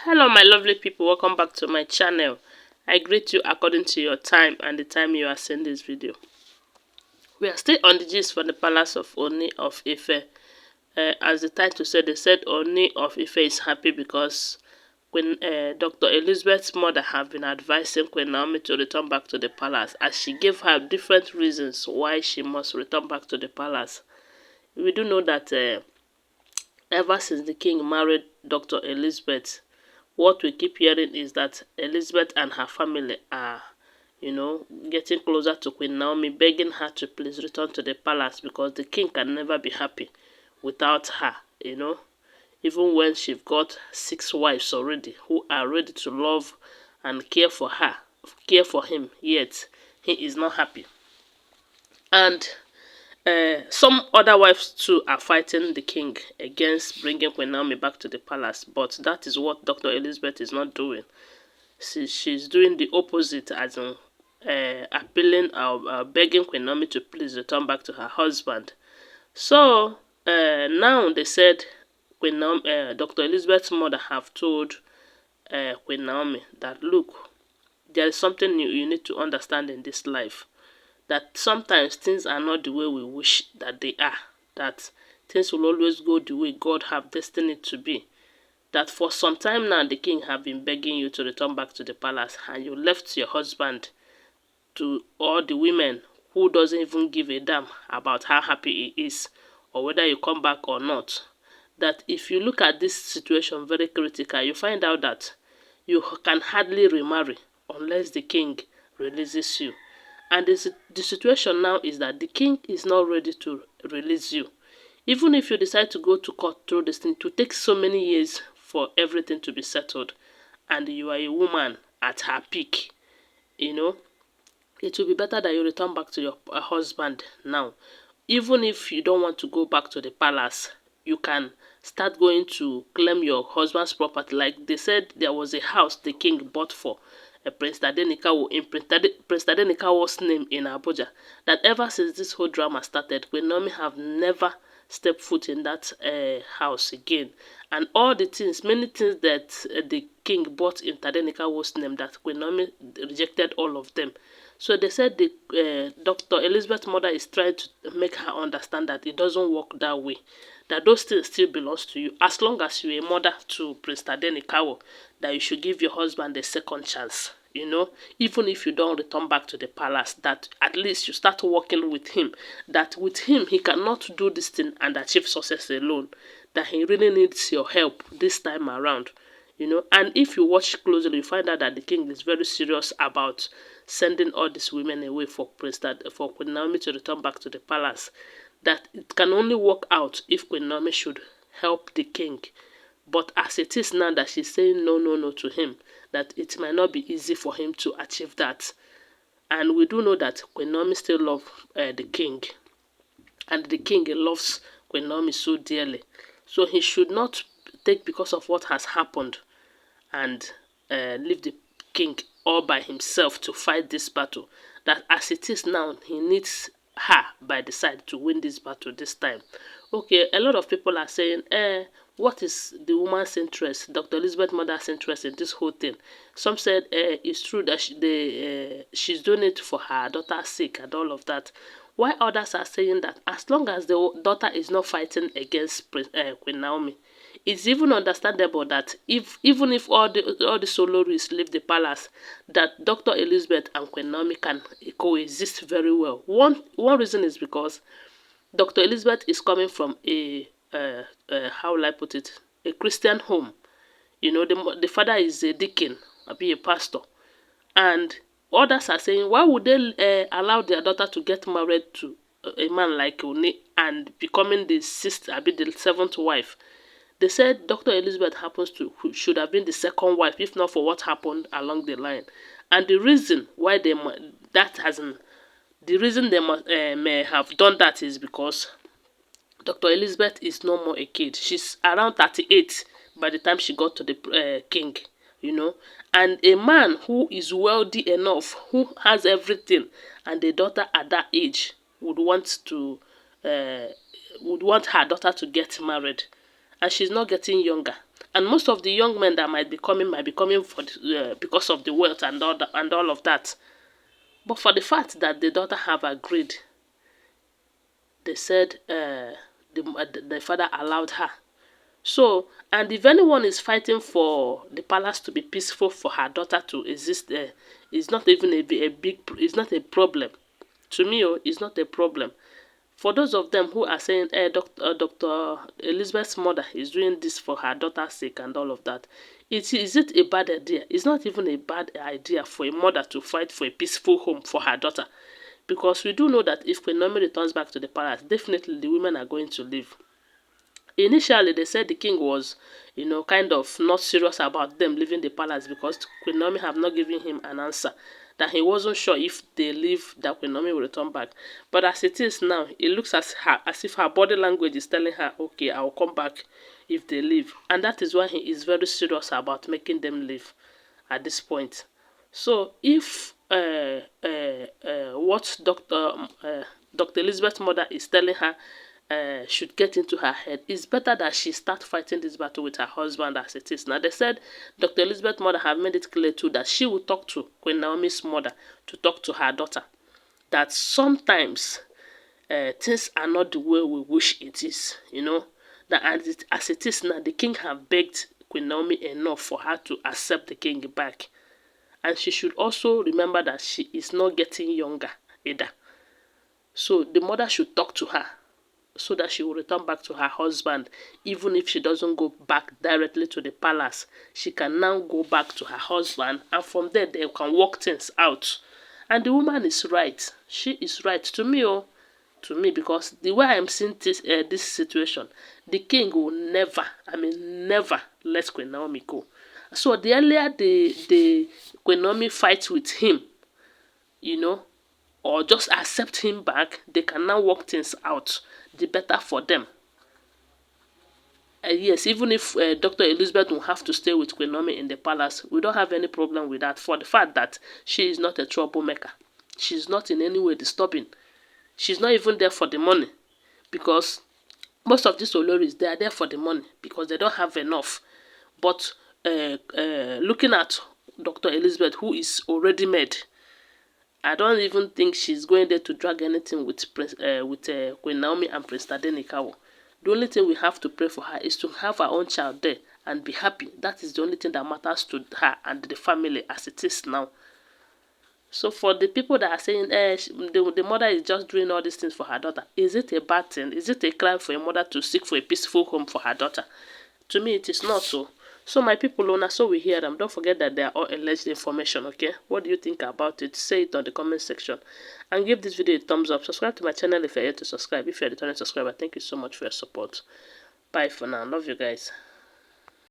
Hello my lovely people, welcome back to my channel. I greet you according to your time and the time you are seeing this video. We are still on the gist for the palace of Ooni of Ife. As the title said, they said Ooni of Ife is happy because when Dr. Elizabeth's mother have been advising Queen Naomi to return back to the palace, as she gave her different reasons why she must return back to the palace. We do know that ever since the king married Dr. Elizabeth, what we keep hearing is that Elizabeth and her family are, getting closer to Queen Naomi, begging her to please return to the palace because the king can never be happy without her. Even when she's got 6 wives already who are ready to love and care for her, care for him, yet he is not happy. And some other wives too are fighting the king against bringing Queen Naomi back to the palace, but that is what Dr. Elizabeth is not doing. She's doing the opposite, as in appealing or begging Queen Naomi to please return back to her husband. So now they said Dr. Elizabeth's mother have told Queen Naomi that look, there is something you need to understand in this life, that sometimes things are not the way we wish that they are, that things will always go the way God have destined it to be. That for some time now the king have been begging you to return back to the palace, and you left your husband to all the women who doesn't even give a damn about how happy he is or whether you come back or not. That if you look at this situation very critical, you find out that you can hardly remarry unless the king releases you. And the situation now is that the king is not ready to release you. Even if you decide to go to court through this thing, to take so many years for everything to be settled, and you are a woman at her peak, it will be better that you return back to your husband now. Even if you don't want to go back to the palace, you can start going to claim your husband's property. Like they said, there was a house the king bought for Prince Tadenikawo in Prince Tadenikawo's name in Abuja. That ever since this whole drama started, Queen Naomi have never stepped foot in that house again. And all the things, many things that the king bought in Tadenikawo's name, that Queen Naomi rejected all of them. So they said the Dr. Elizabeth's mother is trying to make her understand that it doesn't work that way. That those things still belongs to you. As long as you're a mother to Prince Tadenikawo, that you should give your husband a second chance. Even if you don't return back to the palace, that at least you start working with him. That with him, he cannot do this thing and achieve success alone. That he really needs your help this time around. And if you watch closely, you find out that the king is very serious about sending all these women away for Queen Naomi to return back to the palace. That it can only work out if Queen Naomi should help the king. But as it is now that she's saying no, no, no to him, that it might not be easy for him to achieve that. And we do know that Queen Naomi still loves the king. And the king loves Queen Naomi so dearly. So he should not take because of what has happened and leave the king all by himself to fight this battle. That as it is now, he needs her by the side to win this battle this time. Okay, a lot of people are saying, what is the woman's interest, Dr. Elizabeth's mother's interest in this whole thing? Some said it's true that she's doing it for her daughter's sake and all of that. While others are saying that as long as the daughter is not fighting against Queen Naomi, it's even understandable that even if all the Olories leave the palace, that Dr. Elizabeth and Queen Naomi can coexist very well. One reason is because Dr. Elizabeth is coming from how will I put it, a Christian home. The father is a deacon, or be a pastor, and others are saying, why would they allow their daughter to get married to a man like Ooni and becoming the sixth, I be the seventh wife? They said Dr. Elizabeth should have been the second wife, if not for what happened along the line. And the reason why they may have done that is because Dr. Elizabeth is no more a kid. She's around 38 by the time she got to the king, And a man who is wealthy enough, who has everything, and a daughter at that age would want her daughter to get married. And she's not getting younger. And most of the young men that might be coming for because of the wealth and all of that. But for the fact that the daughter have agreed, they said the father allowed her. So, and if anyone is fighting for the palace to be peaceful, for her daughter to exist there, it's not even it's not a problem. To me, it's not a problem. For those of them who are saying, Dr. Elizabeth's mother is doing this for her daughter's sake and all of that, is it a bad idea? It's not even a bad idea for a mother to fight for a peaceful home for her daughter. Because we do know that if Queen Naomi returns back to the palace, definitely the women are going to leave. Initially, they said the king was, kind of not serious about them leaving the palace because Queen Naomi have not given him an answer. That he wasn't sure if they leave, that Queen Naomi will return back. But as it is now, it looks as if her body language is telling her, okay, I will come back if they leave. And that is why he is very serious about making them leave at this point. So if what Dr. Elizabeth's mother is telling her should get into her head, it's better that she start fighting this battle with her husband as it is. Now, they said Dr. Elizabeth's mother have made it clear too that she will talk to Queen Naomi's mother to talk to her daughter. That sometimes things are not the way we wish it is, That as it is now, the king have begged Queen Naomi enough for her to accept the king back. And she should also remember that she is not getting younger either. So the mother should talk to her so that she will return back to her husband. Even if she doesn't go back directly to the palace, she can now go back to her husband, and from there they can work things out. And the woman is right. She is right to me, because the way I am seeing this situation, the king will never let Queen Naomi go. So the earlier the Queen Naomi fights with him, or just accept him back, they can now work things out. The better for them. Yes, even if Dr. Elizabeth will have to stay with Queen Naomi in the palace, we don't have any problem with that, for the fact that she is not a troublemaker. She's not in any way disturbing. She's not even there for the money, because most of these Olories, they are there for the money because they don't have enough. But looking at Dr. Elizabeth, who is already made, I don't even think she's going there to drag anything with Queen Naomi and Prince Tadenikawo. The only thing we have to pray for her is to have her own child there and be happy. That is the only thing that matters to her and the family as it is now. So for the people that are saying the mother is just doing all these things for her daughter, is it a bad thing? Is it a crime for a mother to seek for a peaceful home for her daughter? To me, it is not so. So my people, so we hear them. Don't forget that they are all alleged information, okay? What do you think about it? Say it on the comment section. And give this video a thumbs up. Subscribe to my channel if you're yet to subscribe. If you're a returning subscriber, thank you so much for your support. Bye for now. Love you guys.